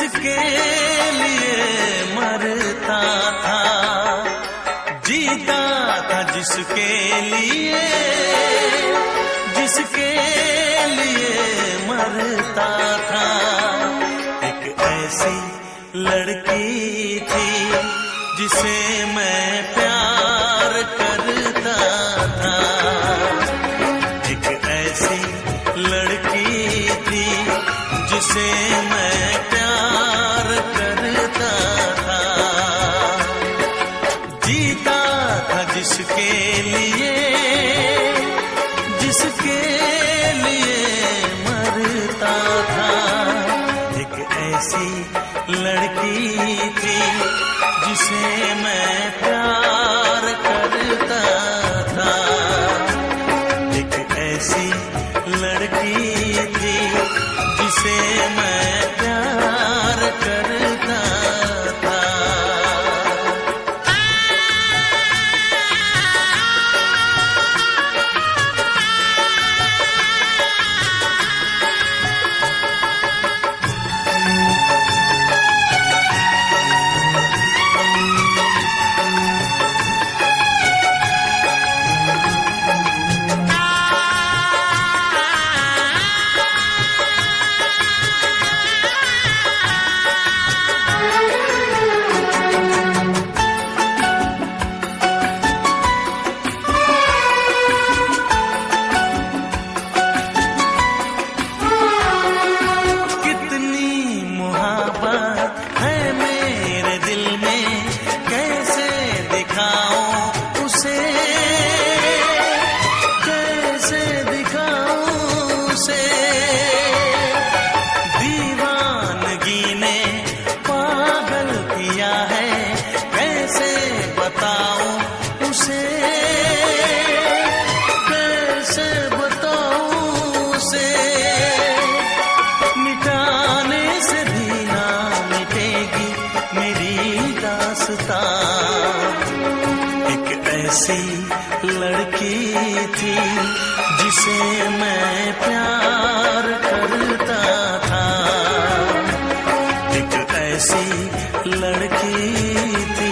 जिसके लिए मरता था, जीता था जिसके लिए, जिसके लिए मरता था। एक ऐसी लड़की थी जिसे मैं प्यार करता था, एक ऐसी लड़की थी जिसे मैं प्यार करता था। जीता था जिसके लिए, जिसके लिए मरता था। एक ऐसी लड़की थी जिसे मैं प्यार करता था, एक ऐसी लड़की थी जिसे मैं प्यार करता था। एक ऐसी लड़की थी जिसे मैं प्यार करता था, एक ऐसी लड़की थी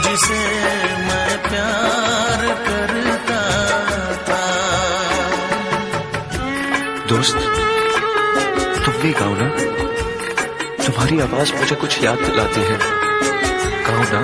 जिसे मैं प्यार करता था। दोस्त, तुम भी गाओ ना, तुम्हारी आवाज मुझे कुछ याद दिलाती है, गाओ ना।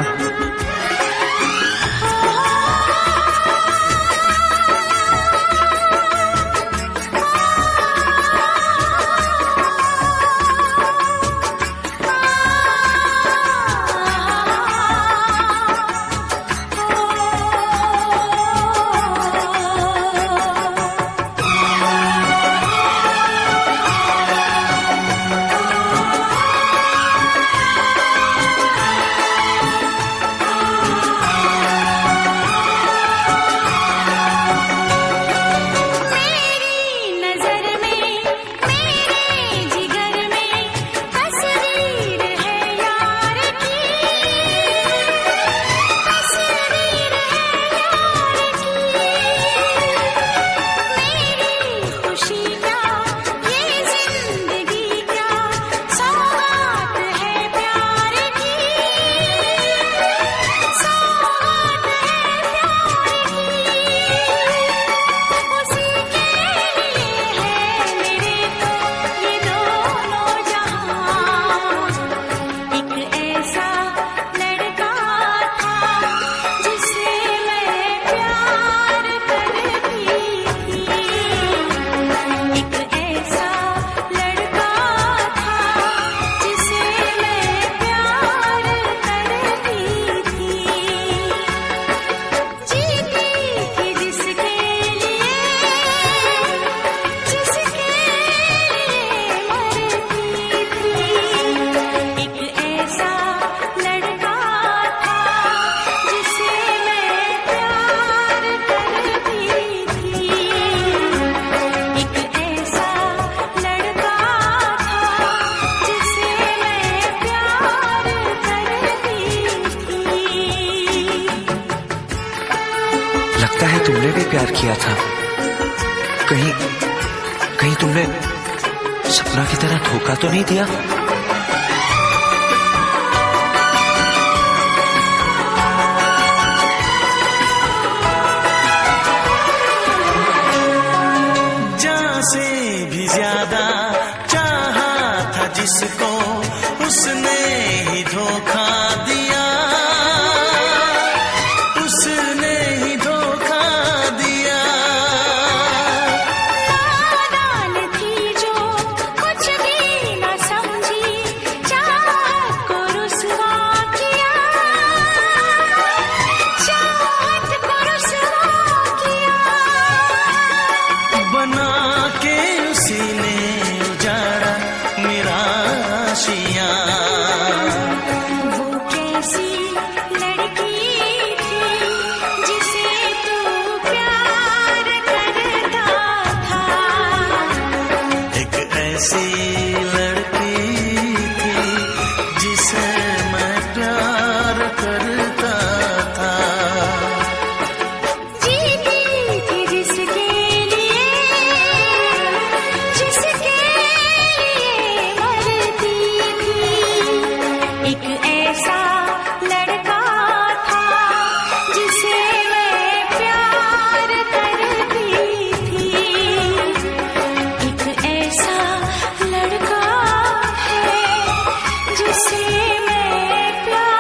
लगता है तुमने भी प्यार किया था। कहीं तुमने सपना की तरह धोखा तो नहीं दिया? उसने ही धोखा दिया, उसने ही धोखा दिया। नादान थी जो कुछ भी न समझी, चाहत को रुसवा किया, चाहत को रुसवा किया। बना के उसी ने उजाड़ा मेरा आशियाँ। वो कैसी लड़की थी जिसे तू प्यार करता था। एक ऐसी लड़की थी जिसे मैं प्यार करता था। जीती थी जिसके लिए, जिसके लिए मरती थी। एक ऐसा लड़का था जिसे मैं प्यार करती थी। एक ऐसा लड़का है जिसे मैं प्यार।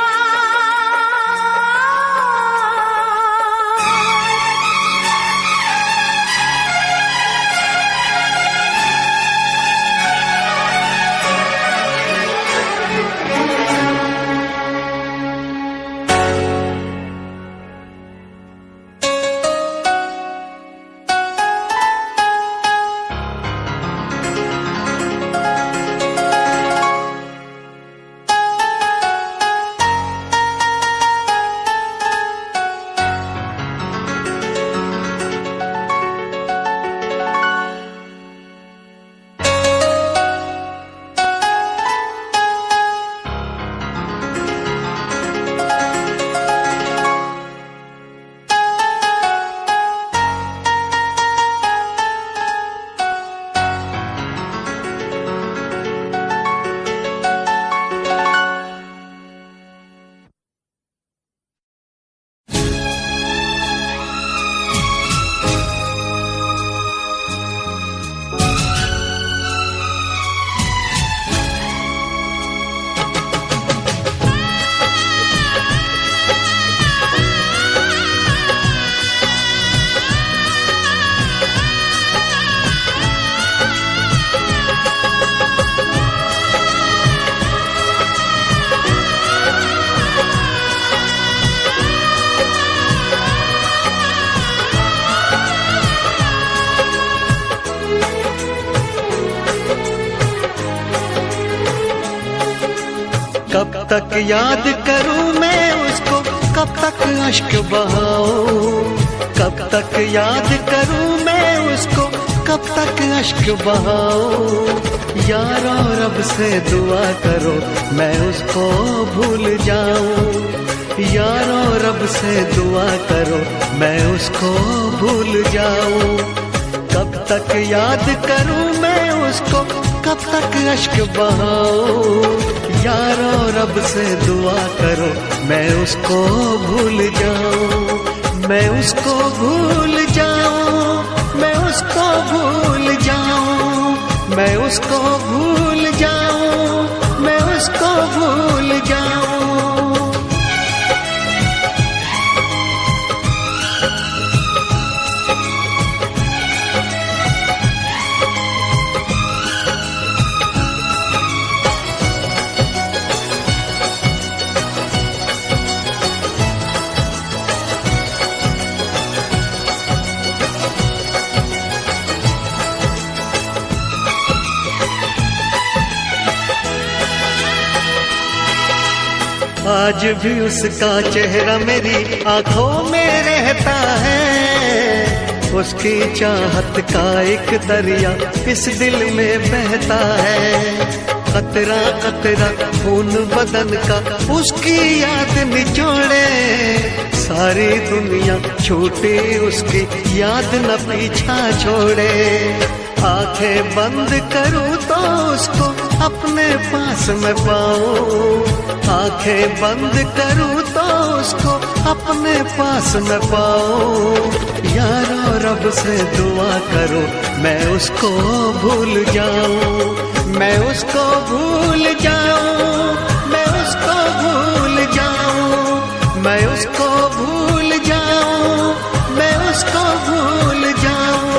कब तक याद करूं मैं उसको, कब तक अश्क बहाऊं। कब तक याद करूं मैं उसको, कब तक अश्क बहाऊं। यारो रब से दुआ करो मैं उसको भूल जाऊं। यारो रब से दुआ करो मैं उसको भूल जाऊं। कब तक याद करूं मैं उसको, कब तक अश्क बहाऊं। यारो रब से दुआ करो मैं उसको भूल जाऊं। मैं उसको भूल जाऊं, मैं उसको भूल जाऊं। मैं उसको भूल जाऊं, मैं उसको भूल जाऊं। आज भी उसका चेहरा मेरी आंखों में रहता है। उसकी चाहत का एक दरिया इस दिल में बहता है। कतरा कतरा खून बदन का उसकी याद निचोड़े। सारी दुनिया छूटे उसकी याद न पीछा छोड़े। आंखें बंद करूं तो उसको अपने पास में पाऊं। आंखें बंद करूं तो उसको अपने पास न पाऊं। यारो रब से दुआ करो मैं उसको भूल जाऊं, मैं उसको भूल जाऊं, मैं उसको भूल जाऊं, मैं उसको भूल जाऊं, मैं उसको भूल जाऊं।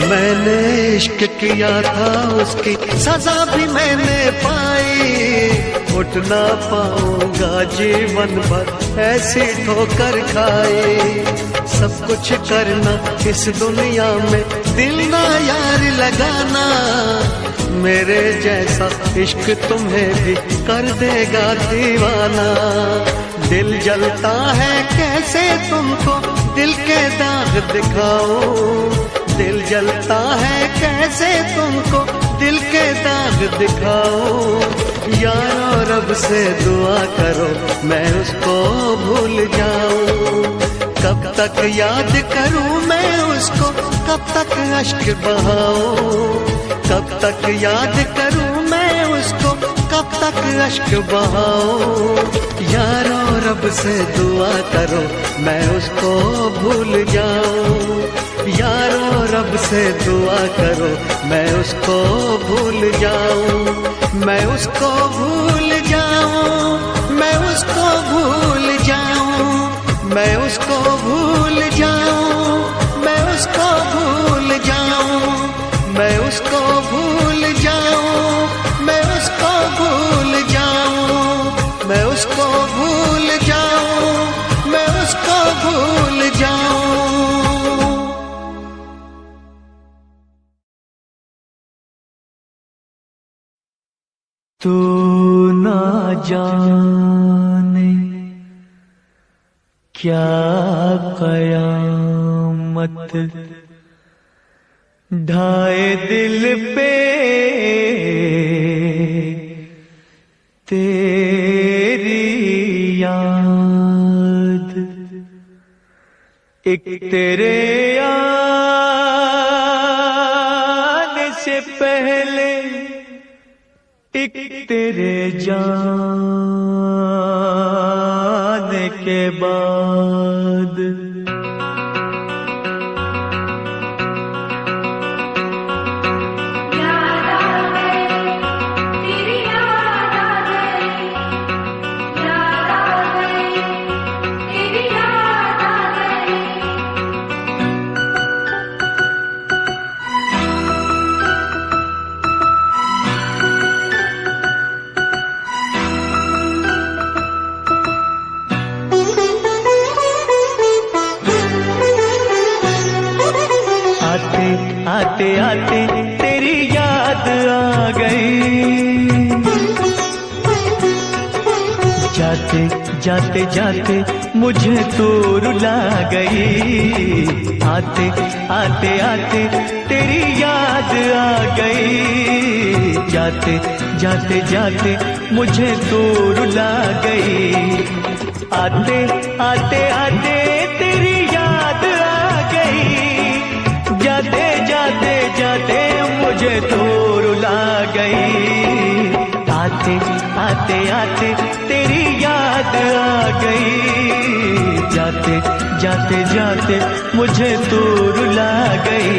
मैंने इश्क किया था उसकी सजा भी मैंने पाई, उठ ना पाऊंगा जीवन भर ऐसी ठोकर खाई। सब कुछ करना इस दुनिया में दिल ना यार लगाना, मेरे जैसा इश्क तुम्हें भी कर देगा दीवाना। दिल जलता है कैसे तुमको दिल के दाग दिखाऊं, दिल जलता है कैसे तुमको दिल के दाग दिखाऊं। यारो रब से दुआ करो मैं उसको भूल जाऊं। कब तक याद करूं मैं उसको, कब तक अश्क बहाऊं, कब तक याद करूं मैं उसको, कब तक अश्क बहाऊं। यारो रब से दुआ करो मैं उसको भूल जाऊं, यारो रब से दुआ करो मैं उसको भूल जाऊं, मैं उसको भूल जाऊं, मैं उसको भूल जाऊं, मैं उसको भूल जाऊं, मैं उसको भूल जाऊं, मैं उसको भूल जाऊं, मैं उसको भूल जाऊं, मैं उसको भूल जाऊं, मैं उसको भूल जाऊं। तू ना जाने क्या कयामत ढाए दिल पे तेरी याद, एक तेरे आने से पहले एक तेरे जाने के बाद। आते आते तेरी याद आ गई, जाते जाते जाते मुझे तो रुला गई। आते आते आते तेरी याद आ गई, जाते जाते जाते मुझे तो रुला गई। आते आते आते तेरी याद आ गई, जाते जाते जाते मुझे तो रुला गई। आते आते आते तेरी याद आ गई, जाते जाते जाते मुझे तो रुला गई।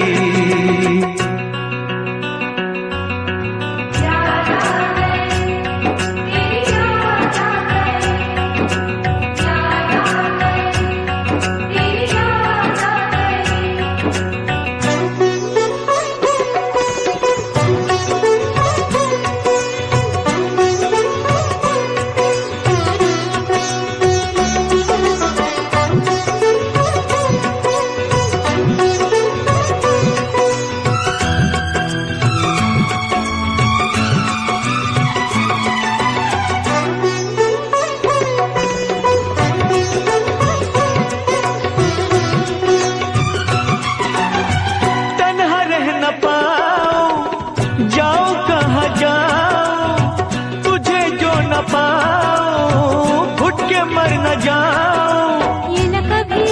जाऊं। ये न कभी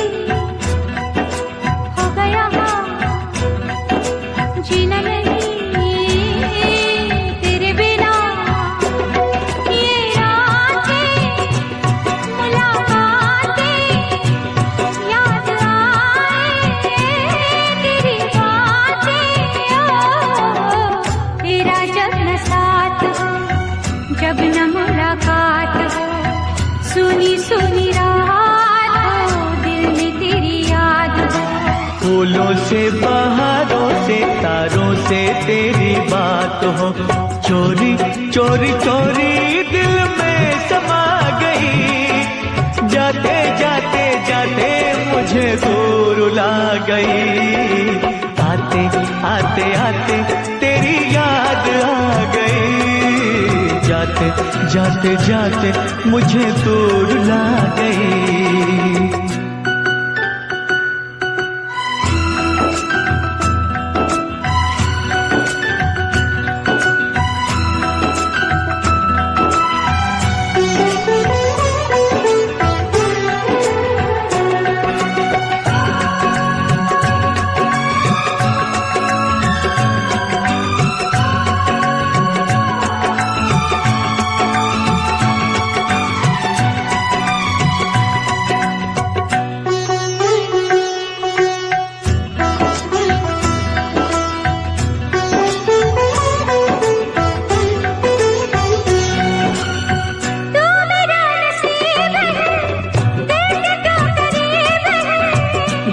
हो गया जीना नहीं तेरे बिना। ये रातें मुलाकातें याद आए तेरी बातें। तेरा जब न साथ हो, जब न मुलाकात हो, सुनी सुनी रात हो, दिल में तेरी याद हो। फूलों से बहारों से तारों से तेरी बात हो, चोरी चोरी चोरी दिल में समा गई। जाते जाते जाते मुझे दूर ला गई। आते आते आते तेरी याद आ गई। जाते जाते जाते मुझे दूर ला गई।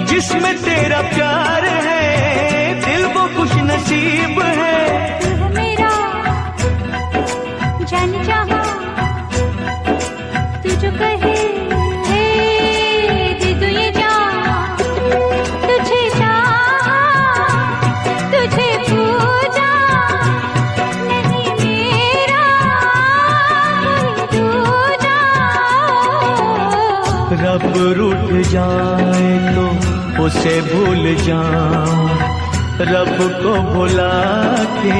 जिसमें तेरा प्यार है दिल वो खुश नसीब है। तू मेरा जान चाहा, तू जो कहे दे दूं ये जान। तुझे चाहा, तुझे पूजा, नहीं मेरा कोई दूजा। रब रूठ जाए तो उसे भूल जाऊं, रब को भुला के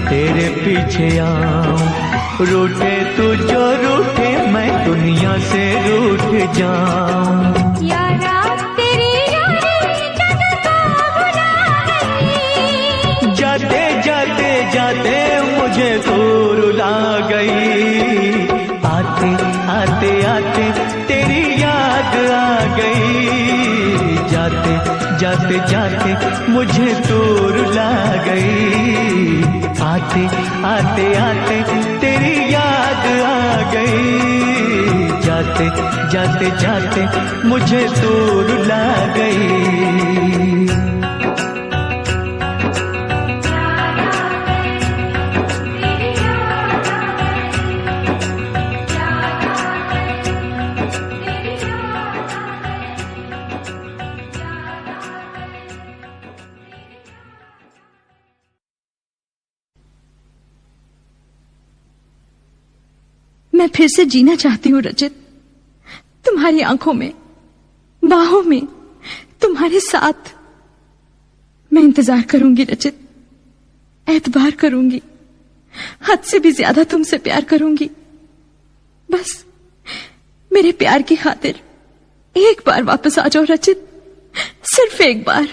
तेरे पीछे आऊं। रूठे तू जो रूठे मैं दुनिया से रूठ जाऊं। यारा तेरी यारी जग को भुला गई। जाते जाते जाते मुझे दूर ला गई। आते आते आते तेरी याद आ गई। जाते जाते जाते मुझे दूर ला गई। आते आते आते तेरी याद आ गई। जाते जाते जाते मुझे दूर ला गई। मैं फिर से जीना चाहती हूँ रचित, तुम्हारी आंखों में, बाहों में, तुम्हारे साथ। मैं इंतजार करूंगी रचित, एतबार करूंगी, हद से भी ज्यादा तुमसे प्यार करूंगी। बस मेरे प्यार की खातिर एक बार वापस आ जाओ रचित, सिर्फ एक बार।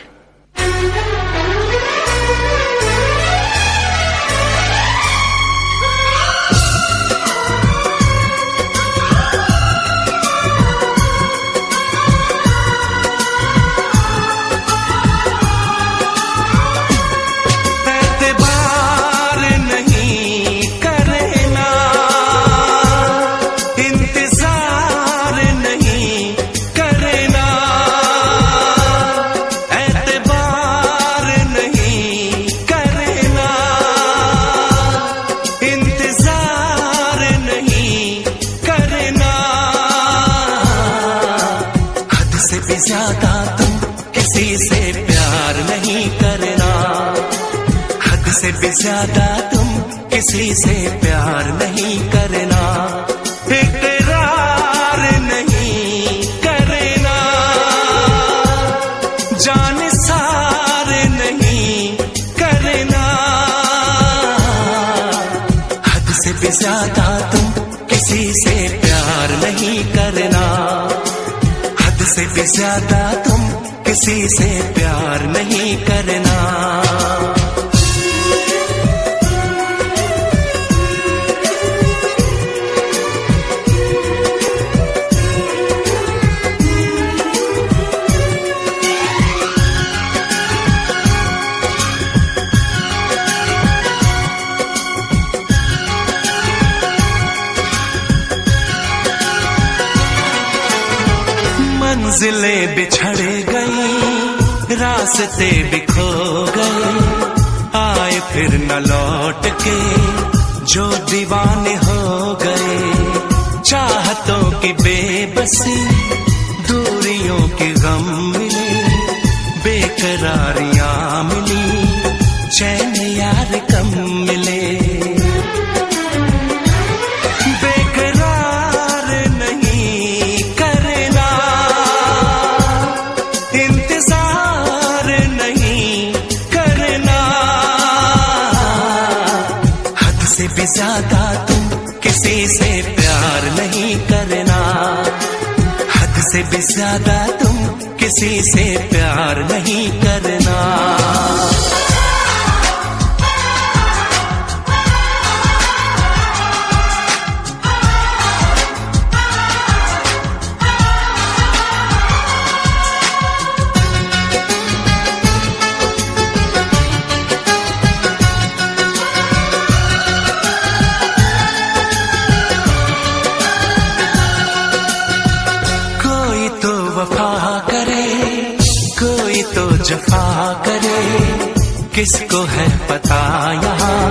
ज्यादा तुम किसी से प्यार नहीं करना, हद से भी ज्यादा तुम किसी से प्यार नहीं करना, इकरार नहीं करना, जान सार नहीं करना, हद से भी ज्यादा तुम किसी से प्यार नहीं करना। से भी ज्यादा तुम किसी से प्यार नहीं करना। मंजिलें बिछड़ गई, रास्ते भी खो गए, आए फिर न लौट के जो दीवाने हो गए। चाहतों की बेबसी, दूरियों के गम मिले, बेकरारियां मिली, चैन यार कम मिले। ज्यादा तुम किसी से प्यार नहीं करना। हद से भी ज्यादा तुम किसी से प्यार नहीं करना। जफा करे, किसको है पता यहाँ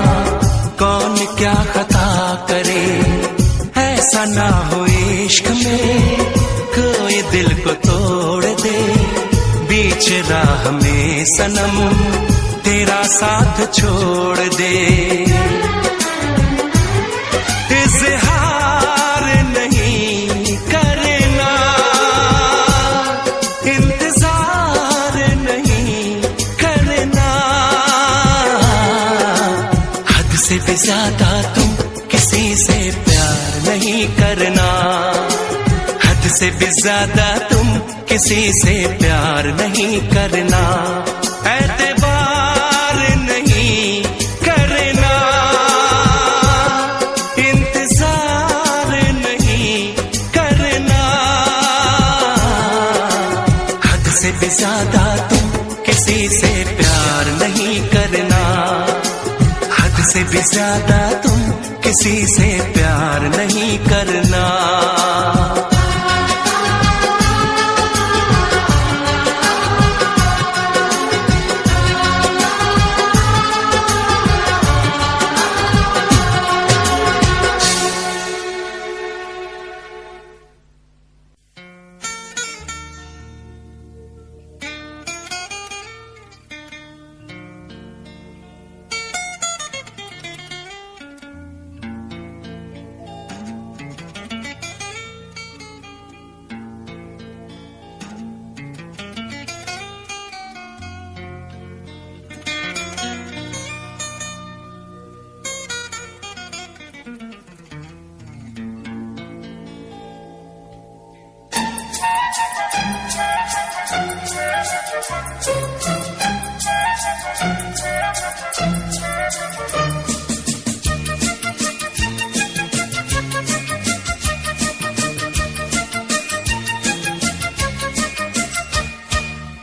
कौन क्या खता करे। ऐसा ना हो इश्क में कोई दिल को तोड़ दे, बीच राह में सनम तेरा साथ छोड़ दे। इज़हार नहीं करना, इंतजार नहीं करना। हद से भी ज्यादा तुम किसी से प्यार नहीं करना। हद से भी ज्यादा तुम किसी से प्यार नहीं करना। एतबार नहीं करना, इंतजार नहीं करना। हद से भी ज्यादा तुम किसी से प्यार नहीं करना। हद से भी ज्यादा तुम किसी से प्यार नहीं करना।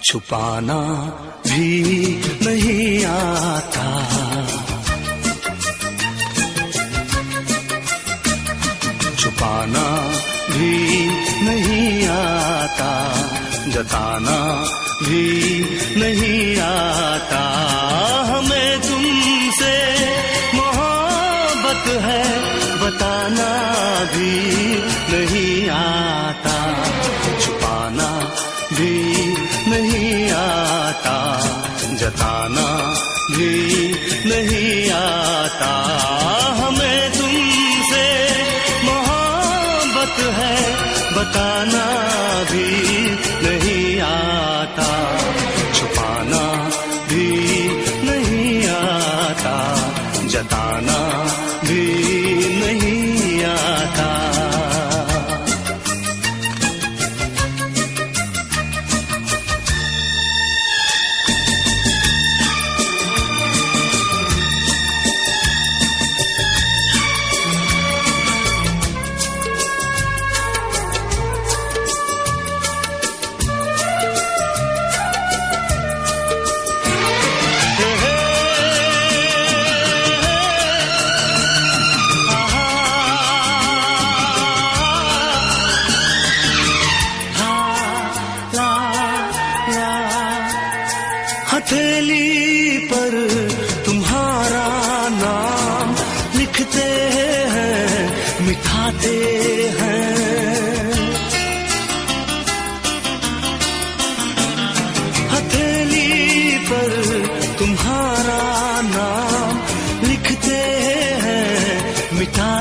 छुपाना भी नहीं आता, छुपाना भी नहीं आता, जताना भी नहीं आता। हमें तुमसे मोहब्बत है बताना भी नहीं आता। छुपाना भी नहीं आता, जताना भी नहीं आता। हमें तुमसे मोहब्बत है बताना भी नहीं आता। छुपाना भी नहीं आता, जताना भी नहीं आता।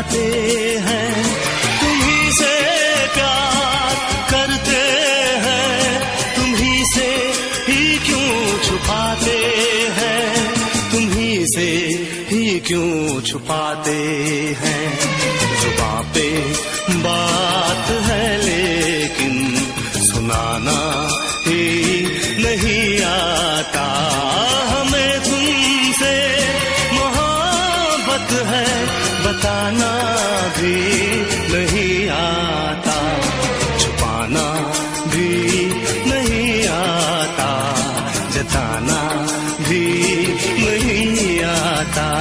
जाते हैं, तुम्ही से प्यार करते हैं, तुम्ही से ही क्यों छुपाते हैं, तुम्ही से ही क्यों छुपाते हैं। जुबां पे बात है लेकिन सुनाना ही नहीं आता, हमें तुमसे मोहब्बत है बताना भी नहीं आता, छुपाना भी नहीं आता, जताना भी नहीं आता।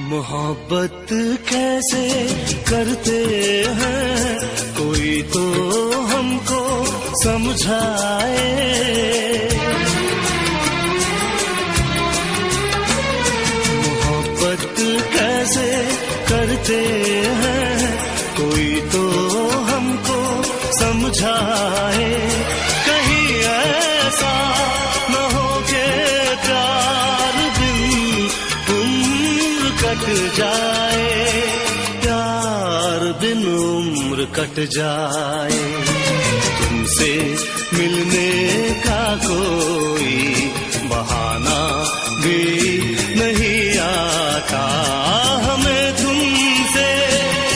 मोहब्बत कैसे करते हैं कोई तो हमको समझाए, मोहब्बत कैसे करते हैं कोई तो हमको समझाए। कहीं ऐसा न हो के प्यार बिन उम्र कट जाए, प्यार बिन उम्र कट जाए। तुमसे मिलने का कोई बहाना भी नहीं आता, हमें तुमसे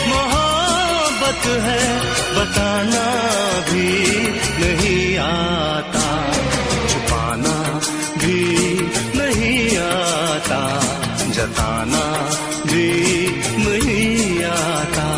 मोहब्बत है बताना भी नहीं आता, छुपाना भी नहीं आता, जताना भी नहीं आता।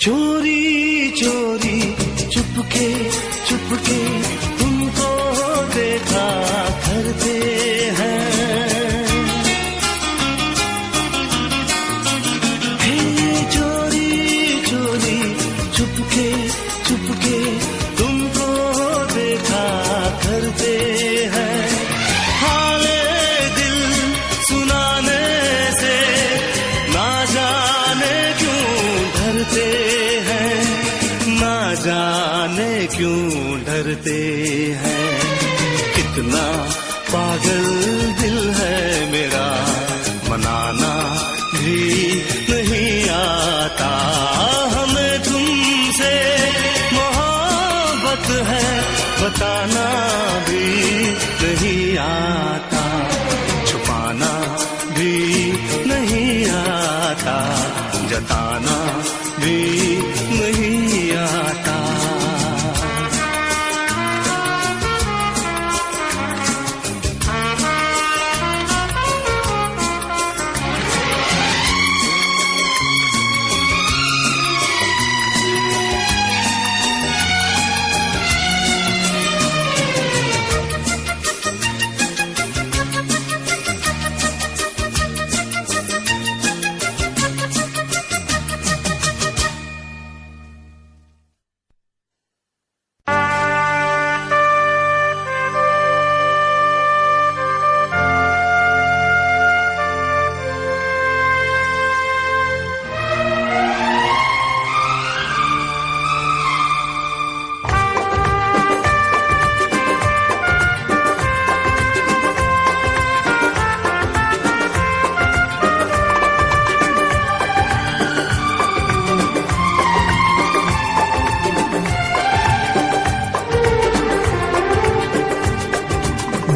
चोरी चोरी चुपके चुपके तुमको देखा करते हैं, हे चोरी चोरी चुपके चुपके तुमको देखा करते हैं। हाले दिल सुनाने से ना जाने क्यों डरते हैं, ना जाने क्यों डरते हैं। कितना पागल दिल है मेरा, मनाना भी नहीं आता, हमें तुमसे मोहब्बत है बताना भी नहीं आता, छुपाना भी नहीं आता, जताना भी नहीं आता।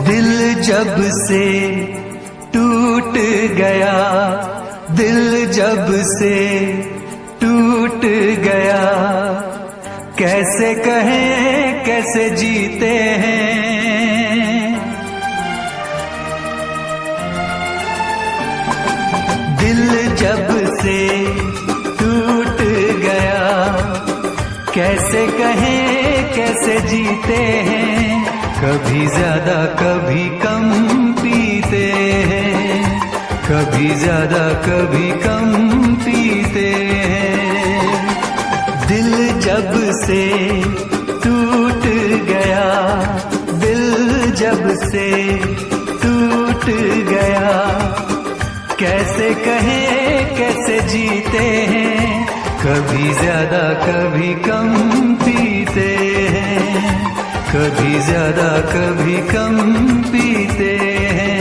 दिल जब से टूट गया, दिल जब से टूट टूट गया, कैसे कहें कैसे जीते हैं। दिल जब से टूट गया, कैसे कहें कैसे जीते हैं। कभी ज्यादा कभी कम पीते हैं, कभी ज्यादा कभी कम पीते हैं। दिल जब से टूट गया, दिल जब से टूट गया, कैसे कहें कैसे जीते हैं। कभी ज्यादा कभी कम पीते हैं, कभी ज्यादा कभी कम पीते हैं।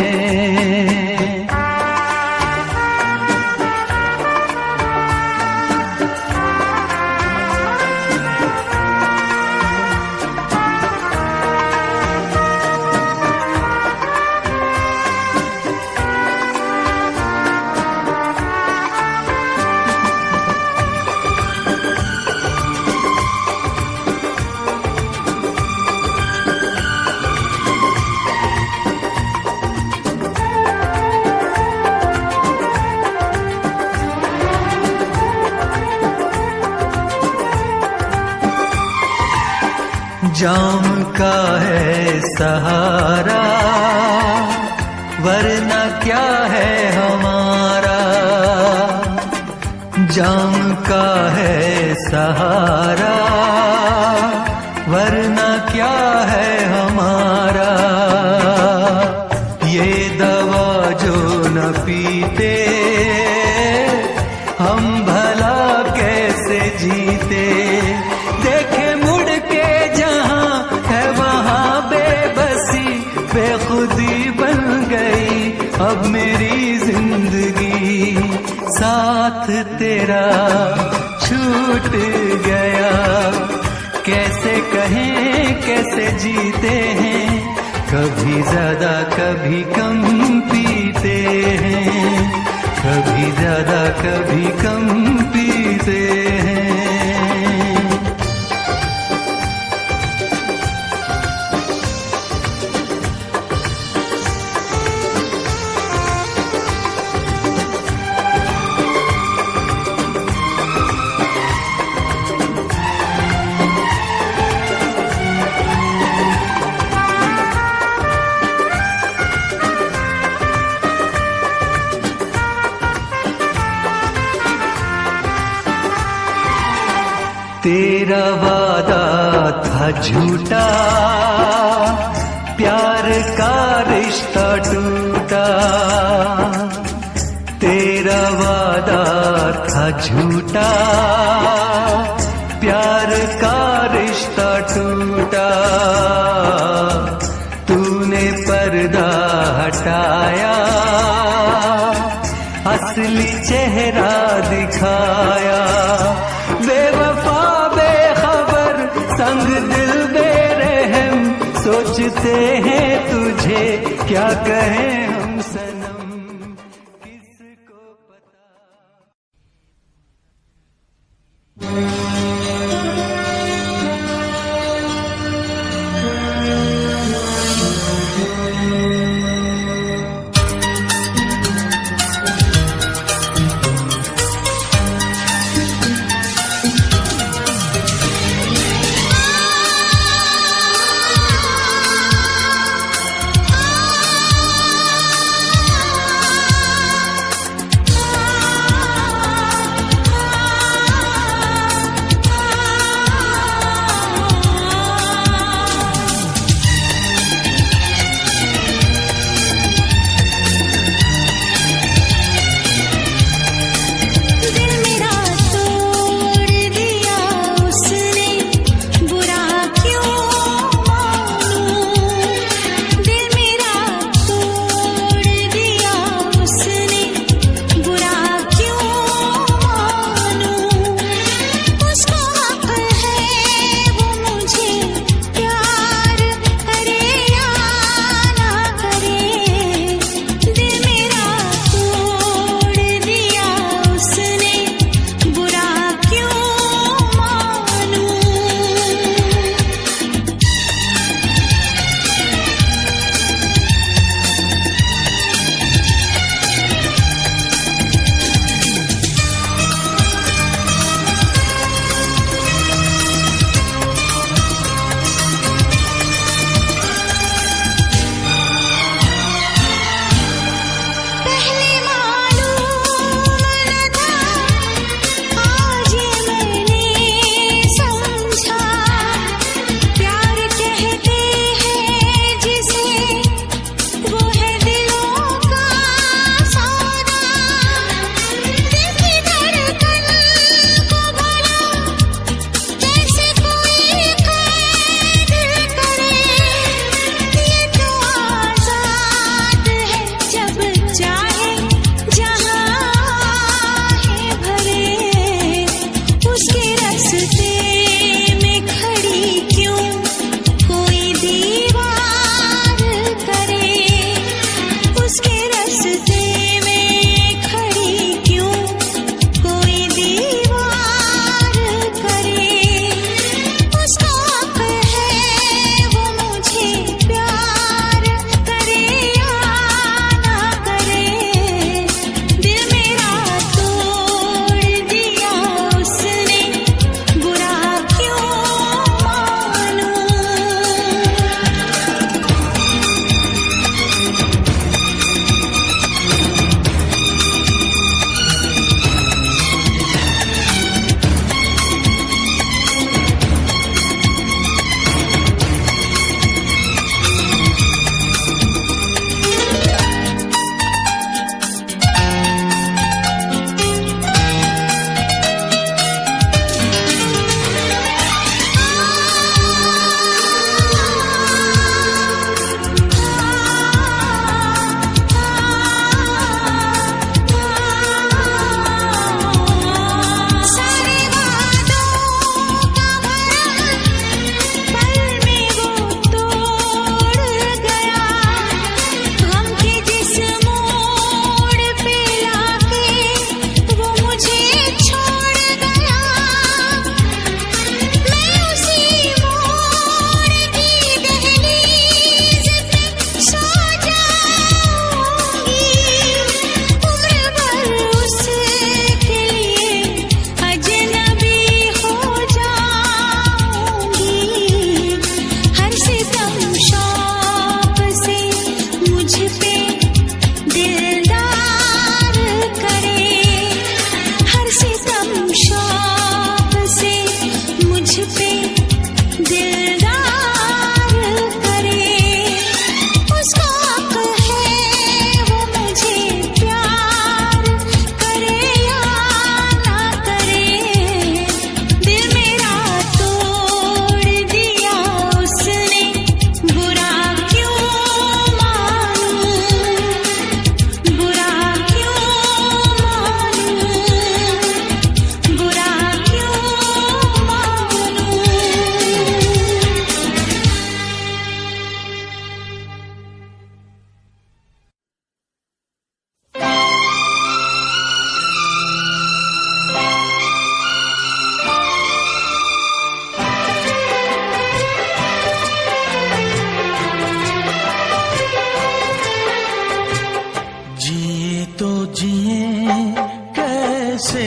जाम का है सहारा, वरना क्या है हमारा। जाम का है सहारा, वरना क्या है हमारा। ये दवा जो न पीते, हम भला कैसे जीते। देखे मुड़ के जहां है वहां बेबसी, बेखुदी बन गई अब मेरी जिंदगी। साथ तेरा छूट गया, कैसे कहें कैसे जीते हैं। कभी ज्यादा कभी कम पीते हैं, कभी ज्यादा कभी कम पीते हैं। तेरा वादा था झूठा, प्यार का रिश्ता टूटा। तेरा वादा था झूठा, प्यार का रिश्ता टूटा। तूने पर्दा हटाया, असली चेहरा दिखाया। बेवफा बेखबर संग दिल बेरहम, सोचते हैं तुझे क्या कहें हम सनम, किसको पता। कैसे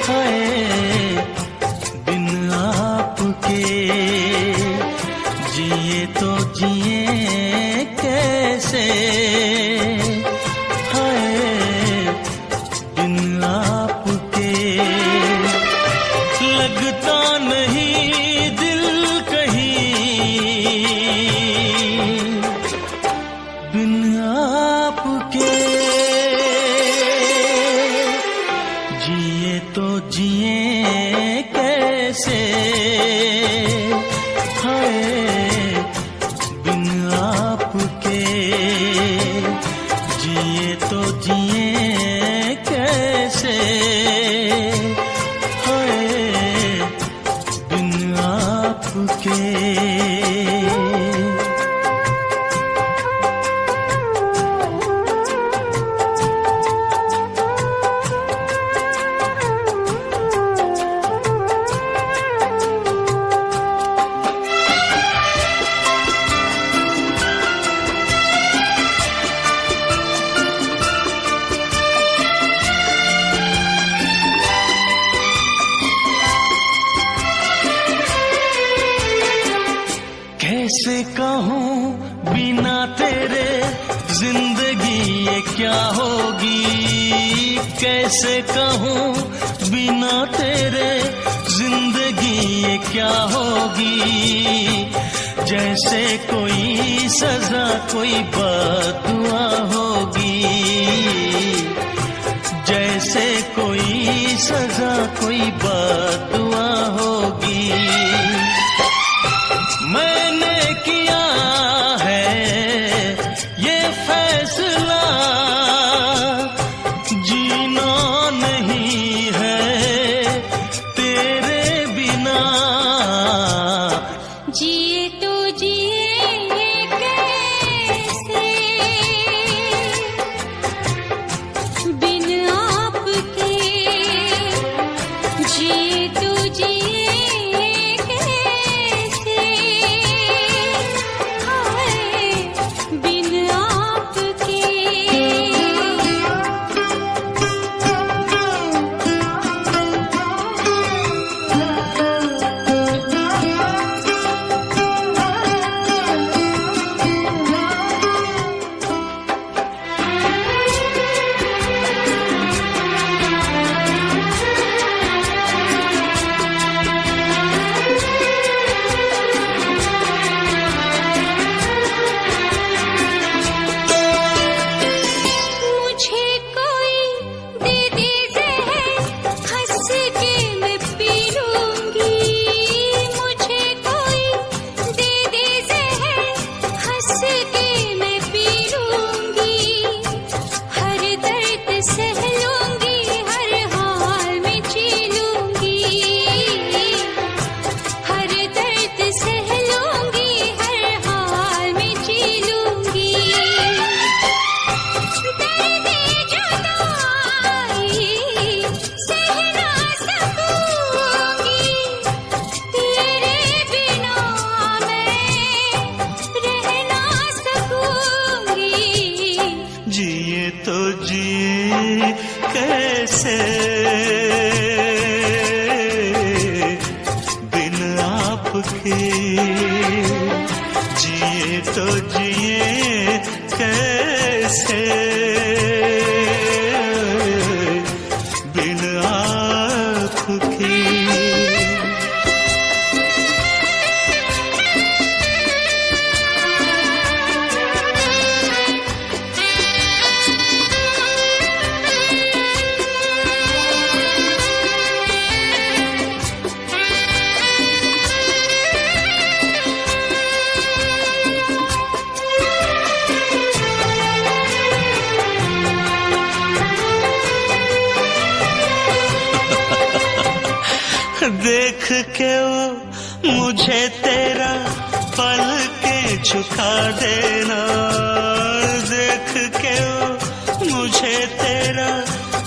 हाय बिन आपके जिए तो जिए कैसे हाय बिन आपके लगता नहीं दिल कहीं बिन आपके जिए तो जिए कैसे हाय बिन आपके जिए तो जिए कैसे हाय बिन आपके। कैसे कहूँ बिना तेरे जिंदगी ये क्या होगी, कैसे कहूँ बिना तेरे जिंदगी ये क्या होगी। जैसे कोई सजा कोई बददुआ होगी, जैसे कोई सजा कोई बददुआ होगी। मैंने किया है ये फैसला जीना नहीं है तेरे बिना। जिए तो जिए कैसे बिन आपके, जिए तो जिए कैसे हाय बिन आपके। मुझे कोई दे दे ज़हर हंस के मैं पी लूंगी, मुझे कोई दे दे ज़हर हंस के मैं पी लूंगी। हर दर्द सह लूंगी हर हाल में जी लूंगी, हर दर्द सह लूंगी हर हाल में जी लूंगी। दर्द जुदाई सह ना सकूंगी, तेरे बिना मैं रह ना सकूंगी। जिए तो जिए कैसे बिन आपके, जिए तो जिए कैसे बिन आपके। देख के वो मुझे तेरा पल के झुका देना, देख के वो मुझे तेरा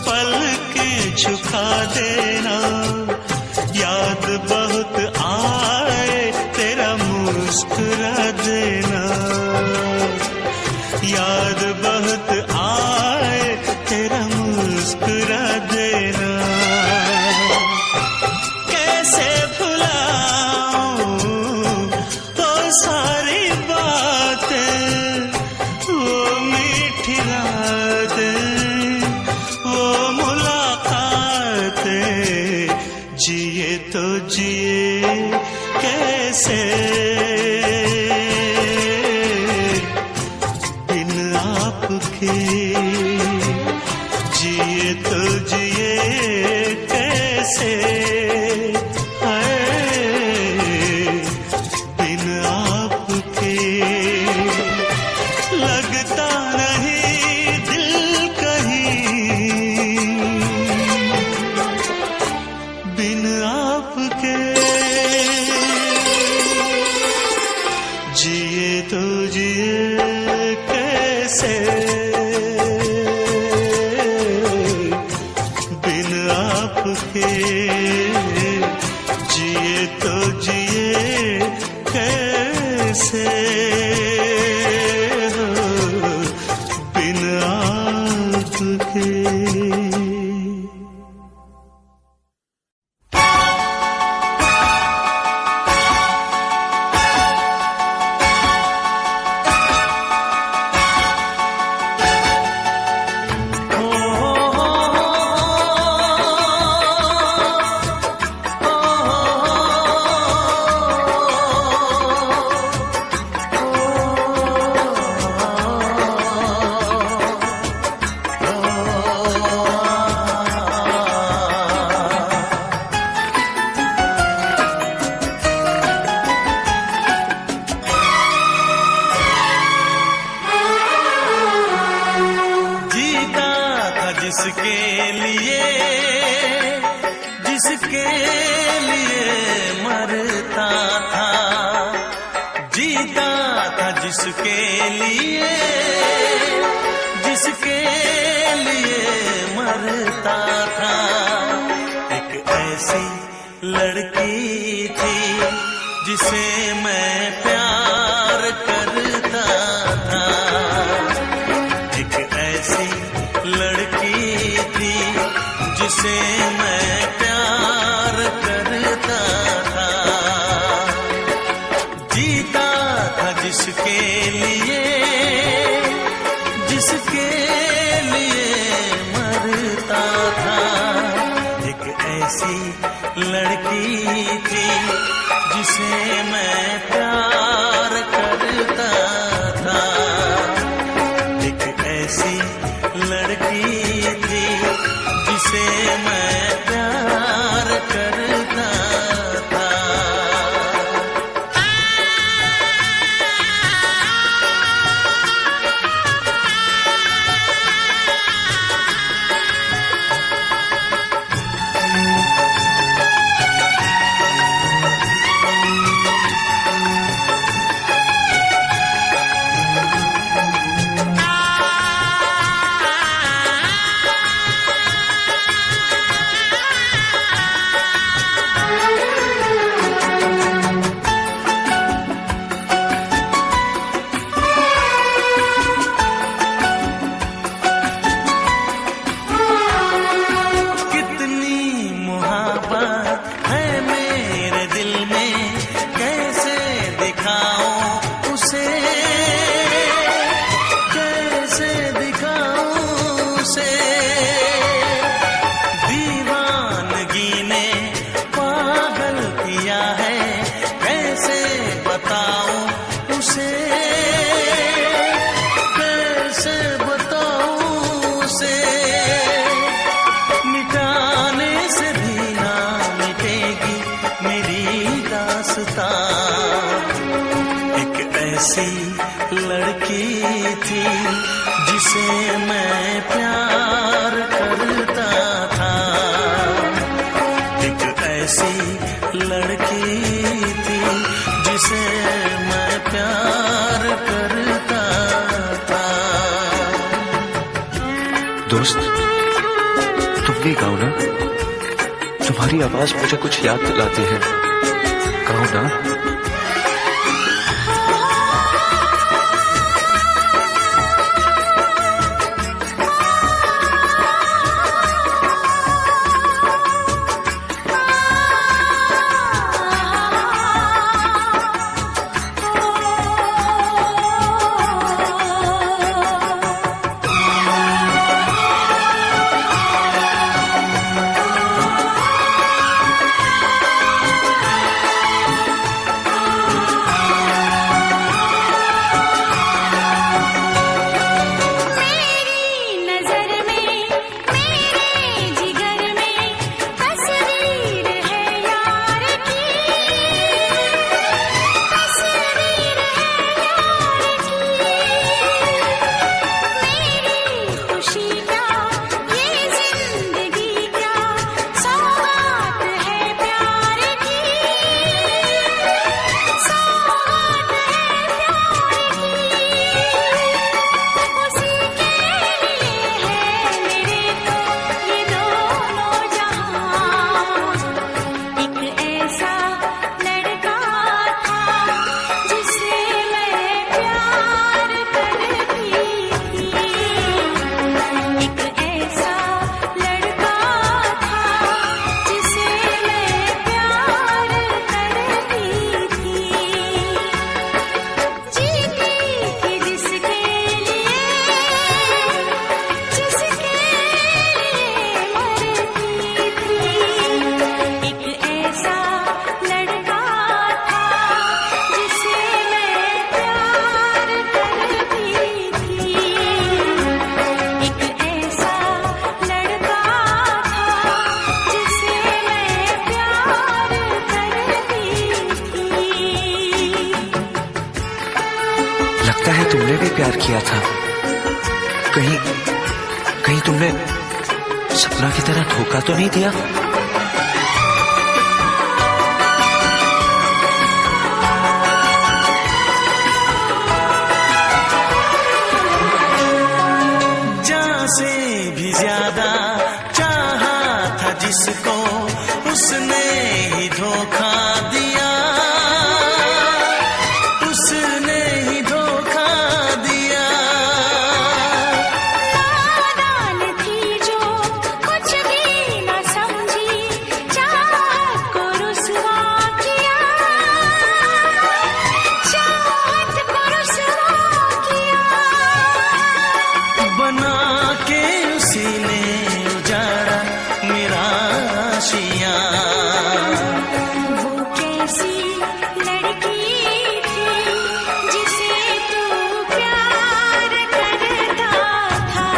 पल के झुका देना। याद बहुत आए तेरा मुस्कुरा देना, याद बहुत आए तेरा मुस्कुरा मुस्कुरा देना। कैसे भुलाऊं वो सारी बातें, वो मीठी रातें, वो मुलाकातें, जिए तो जिए कैसे बिन आपके, जिए तो जिए कैसे बिन आपके। लगता नहीं दिल कहीं बिन आपके, जिए तो जिए कैसे बिन आपके, जिए तो जिए कैसे बिन आपके। जिसके लिए मरता था, जीता था जिसके लिए मरता था। एक ऐसी लड़की थी जिसे मैं प्यार करता था, एक ऐसी लड़की थी जिसे मैं प्यार करता था। जीता था जिसके लिए मरता था। एक ऐसी लड़की थी जिसे मैं प्यार करता था, एक ऐसी लड़की थी जिसे मैं प्यार करता था। एक ऐसी लड़की थी जिसे मैं प्यार करता था, एक ऐसी लड़की थी जिसे मैं प्यार करता था। दोस्त, तुम भी गाओ ना, तुम्हारी आवाज मुझे कुछ याद दिलाती है, गाओ ना। तुमने भी प्यार किया था। कहीं कहीं तुमने सपना की तरह धोखा तो नहीं दिया? जान से भी ज्यादा चाहा था जिसको, उसने ही धोखा दिया, उसने ही धोखा दिया। नादान थी जो कुछ भी न समझी, चाहत को रुसवा किया, चाहत को रुसवा किया। बना के उसी ने उजाड़ा मेरा आशियाँ। वो कैसी लड़की थी जिसे तू प्यार करता था,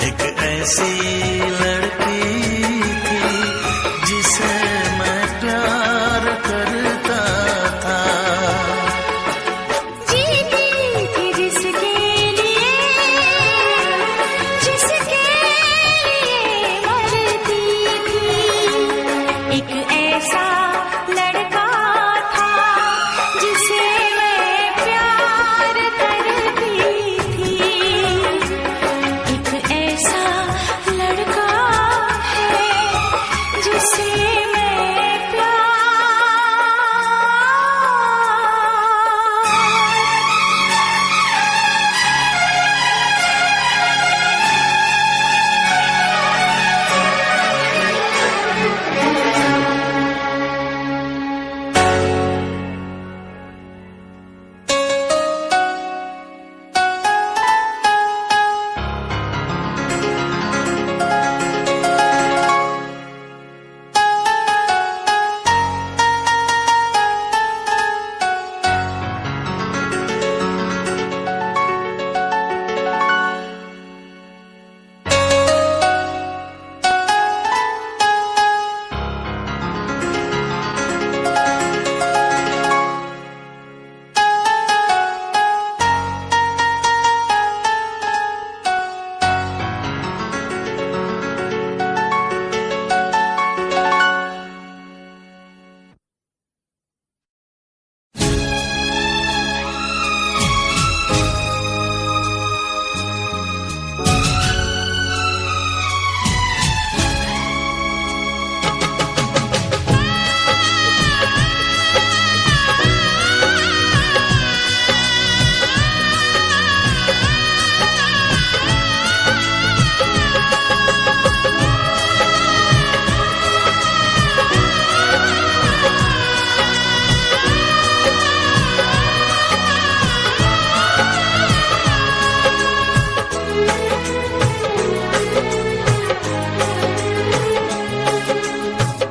एक ऐसी लड़की थी जिसे मैं प्यार करता था। जीती थी जिसके लिए, जिसके लिए मरती थी। एक ऐसा लड़का था जिसे मैं प्यार करती थी। एक ऐसा लड़का है जिसे मैं प्यार।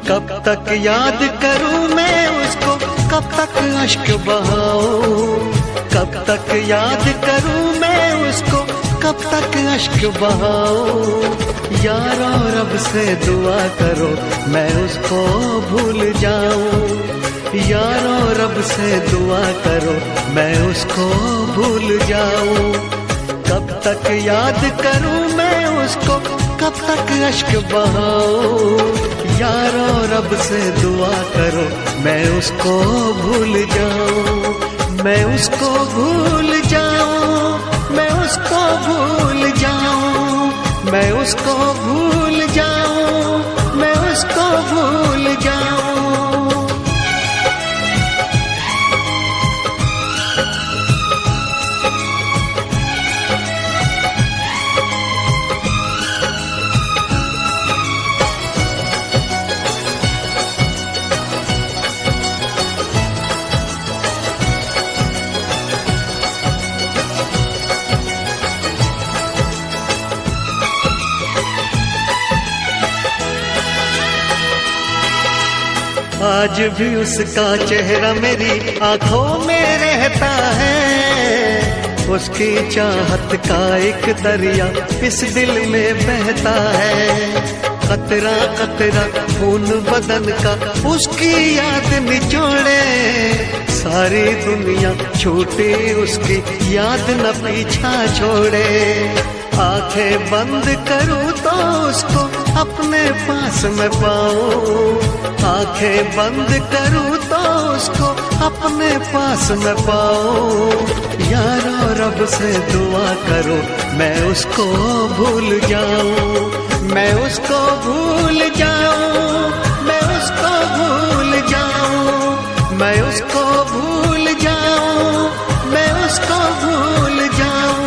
कब तक याद करूं मैं उसको, कब तक अश्क बहाऊं, कब तक याद करूं मैं उसको, कब तक अश्क बहाऊं। यारो रब से दुआ करो मैं उसको भूल जाऊं, यारो रब से दुआ करो मैं उसको भूल जाऊं। कब तक याद करूं मैं उसको, कब तक अश्क बहाऊं। यारो रब से दुआ करो मैं उसको भूल जाऊं, मैं उसको भूल जाऊं, मैं उसको भूल जाऊं, मैं उसको भूल जाऊं, मैं उसको भूल जाऊं। आज भी उसका चेहरा मेरी आंखों में रहता है, उसकी चाहत का एक दरिया इस दिल में बहता है। कतरा कतरा खून बदन का उसकी याद निचोड़े, सारी दुनिया छूटी उसकी याद न पीछा छोड़े। आंखें बंद करूं तो उसको अपने पास में पाऊं, आंखें बंद करूं तो उसको अपने पास में पाऊं। यारो रब से दुआ करो मैं उसको भूल जाऊं, मैं उसको भूल जाऊं, मैं उसको भूल जाऊं, मैं उसको भूल जाऊं, मैं उसको भूल जाऊं।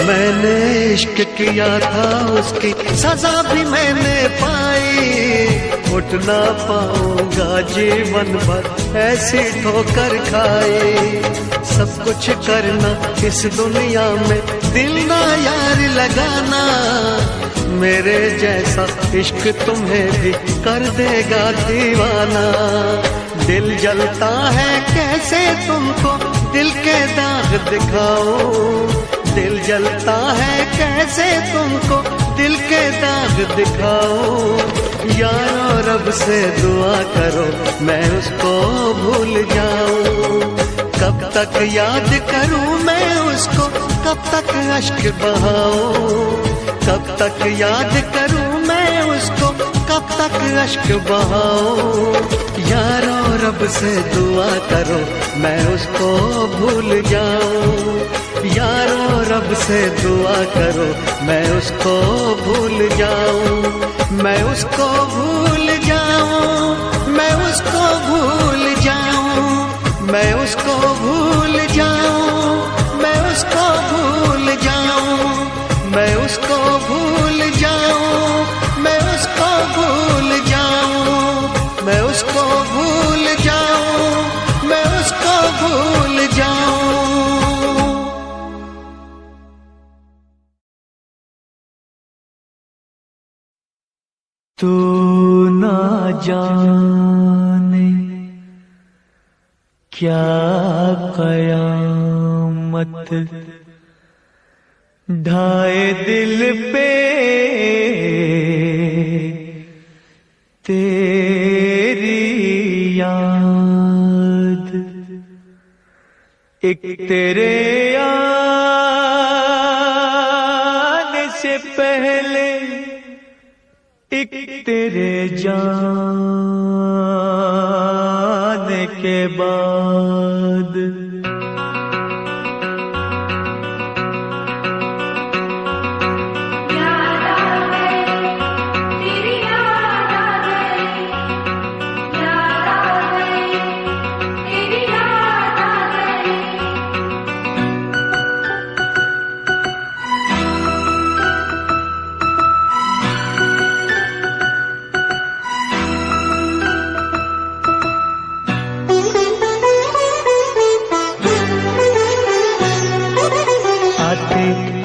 मैंने इश्क किया था उसकी सजा भी मैंने पाई, उठ ना पाऊंगा जीवन भर ऐसी ठोकर खाई। सब कुछ करना इस दुनिया में दिल ना यार लगाना, मेरे जैसा इश्क तुम्हें भी कर देगा दीवाना। दिल जलता है कैसे तुमको दिल के दाग दिखाऊं, दिल जलता है कैसे तुमको दिल के दाग दिखाऊं। यारो रब से दुआ करो मैं उसको भूल जाऊं, कब तक याद करूं मैं उसको, कब तक अश्क बहाऊं, कब तक याद करूं मैं उसको, कब तक अश्क बहाऊं। यारो रब से दुआ करो मैं उसको भूल जाऊं, यारो रब से दुआ करो मैं उसको भूल जाऊं, मैं उसको भूल जाऊं, मैं उसको भूल जाऊं, मैं उसको भूल जाऊं, मैं उसको भूल जाऊं, मैं उसको भूल जाऊं, मैं उसको भूल जाऊं, मैं उसको भूल जाऊं, मैं उसको भूल जाऊं। तू ना जाने क्या कयामत ढाए दिल पे तेरी याद, एक तेरे आने से पहले एक तेरे जाने के बाद।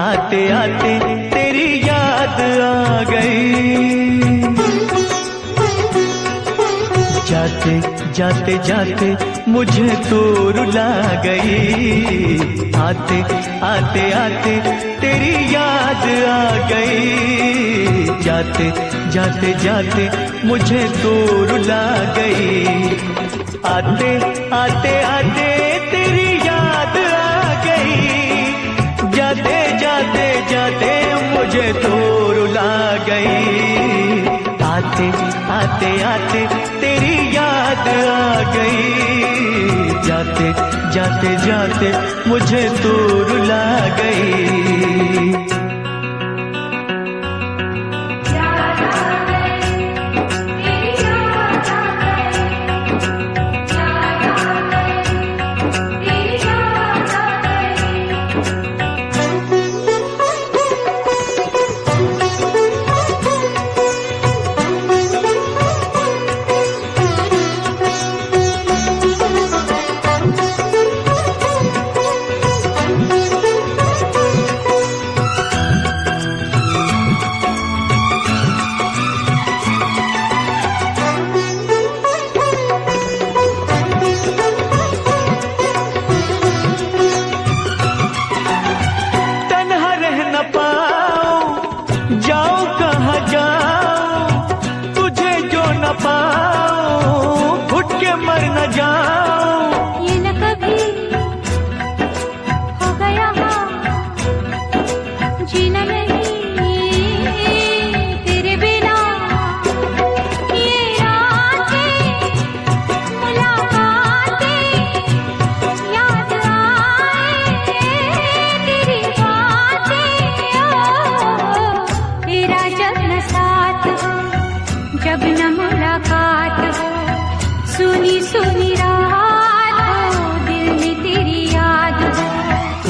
आते आते तेरी याद आ गई, जाते जाते जाते मुझे तू रुला गई। आते आते आते तेरी याद आ गई, जाते जाते जाते मुझे तू रुला गई। आते आते आते तेरी याद आ गई, जाते जाते जाते मुझे तो रुला गई। आते आते आते तेरी याद आ गई, जाते जाते जाते मुझे तो रुला गई।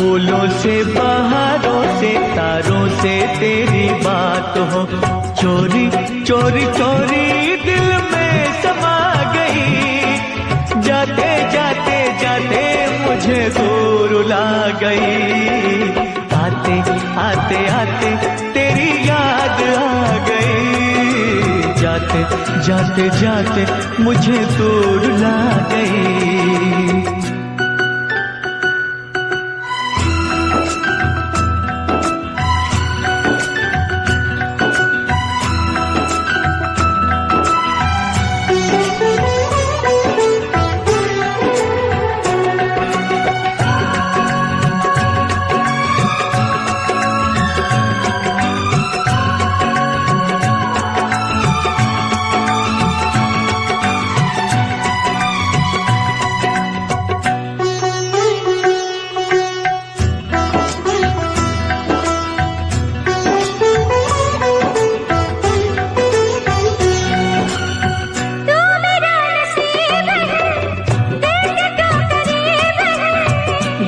फूलों से बहारों से तारों से तेरी बात हो, चोरी चोरी चोरी दिल में समा गई, जाते जाते जाते मुझे दूर ला गई, आते आते आते तेरी याद आ गई, जाते जाते जाते मुझे दूर ला गई।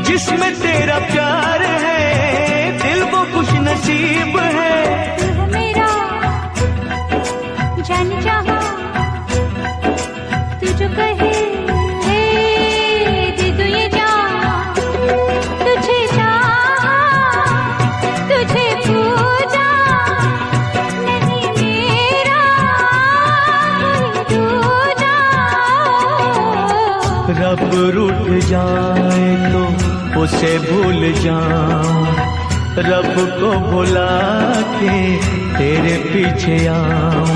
जिसमें तेरा प्यार है दिल वो खुश नसीब है, तू मेरा जान चाहा, तू जो कहे दे दो ये जान, तुझे चाहा तुझे पूजा, नहीं मेरा कोई दूजा। रब रूठ जाए तो उसे भूल जाऊं, रब को भुला के तेरे पीछे आऊं,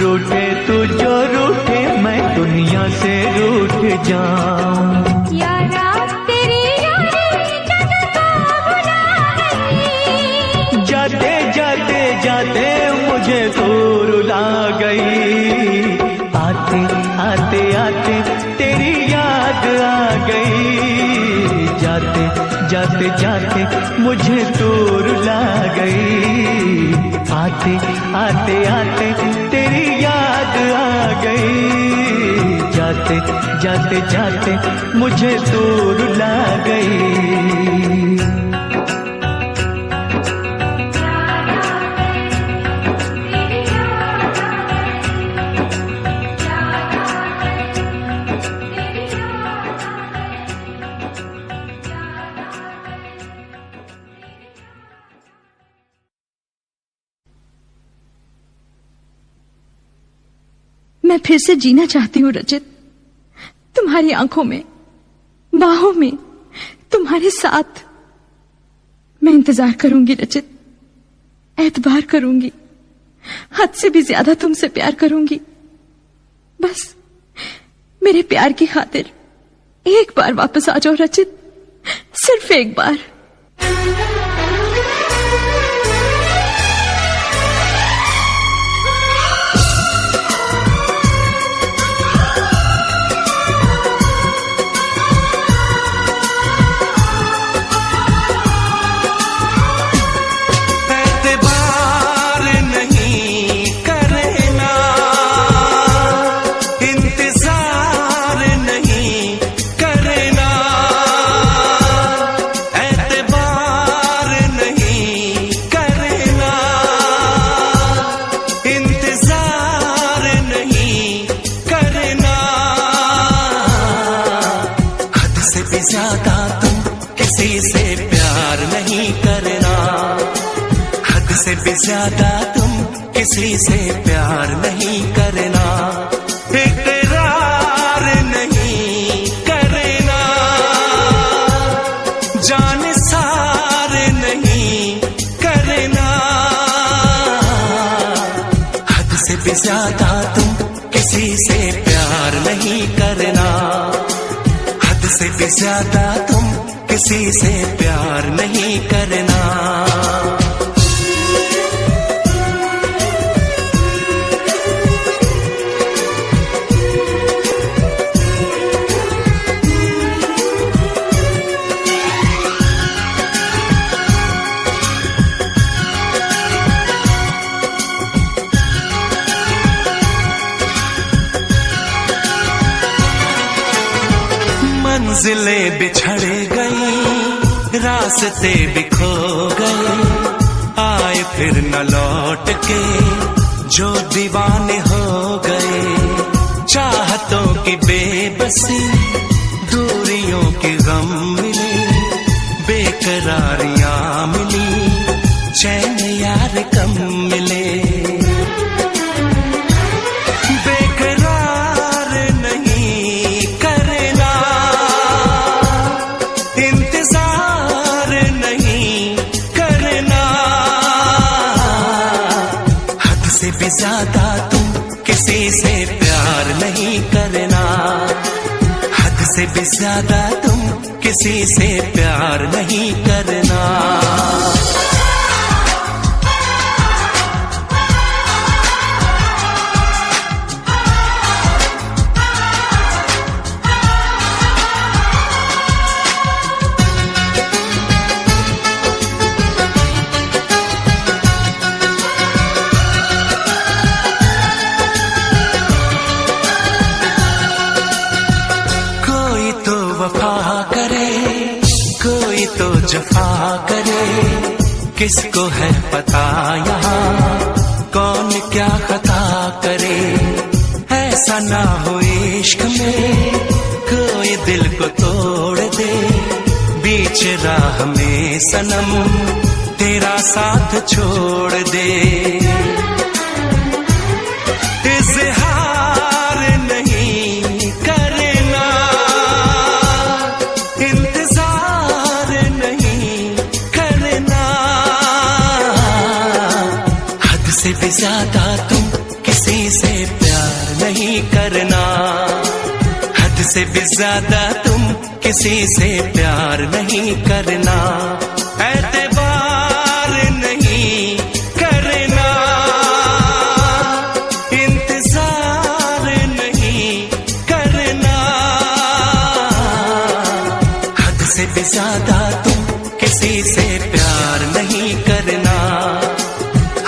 रूठे तू जो रूठे मैं दुनिया से रूठ जाऊं। यारा तेरी यारी जग को भुला गई, जाते जाते जाते मुझे दूर ला गई, आते आते आते तेरी याद आ गई, जाते जाते जाते मुझे दूर ला गई, आते आते आते तेरी याद आ गई, जाते जाते जाते मुझे दूर ला गई। मैं फिर से जीना चाहती हूँ रचित, तुम्हारी आंखों में, बाहों में, तुम्हारे साथ। मैं इंतजार करूंगी रचित, एतबार करूंगी, हद से भी ज्यादा तुमसे प्यार करूंगी। बस मेरे प्यार की खातिर एक बार वापस आ जाओ रचित, सिर्फ एक बार। ज्यादा तुम किसी से प्यार नहीं करना, हद से भी ज्यादा तुम किसी से प्यार नहीं करना, इकरार नहीं करना, जान सार नहीं करना, हद से भी ज्यादा तुम किसी से प्यार नहीं करना, से भी ज्यादा तुम किसी से प्यार नहीं करना। मंजिलें बिछड़ गई, रास्ते रास्ते भी खो गए, आए फिर न लौट के जो दीवाने हो गए। चाहतों की बेबसी, दूरियों के गम मिले, बेकरारियां मिली, चैन यार कम मिले। बेकरार नहीं करना, इंतजार नहीं करना, हद से भी ज्यादा तुम किसी से प्यार नहीं करना, हद से भी ज्यादा तुम किसी से प्यार नहीं करना। वफा करे, कोई तो जफा करे, किसको है पता यहाँ कौन क्या खता करे। ऐसा ना हो इश्क में कोई दिल को तोड़ दे, बीच राह में सनम तेरा साथ छोड़ दे। इज़हार नहीं करना, इंतजार नहीं करना, हद से भी ज्यादा तुम किसी से प्यार नहीं करना, हद से भी ज्यादा तुम किसी से प्यार नहीं करना। एतबार नहीं करना, इंतजार नहीं करना, हद से भी ज्यादा तुम किसी से प्यार नहीं करना,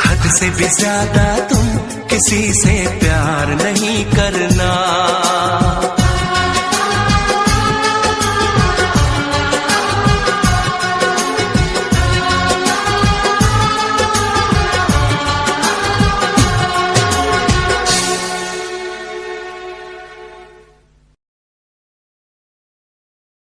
हद से भी ज्यादा तुम किसी से प्यार नहीं करना।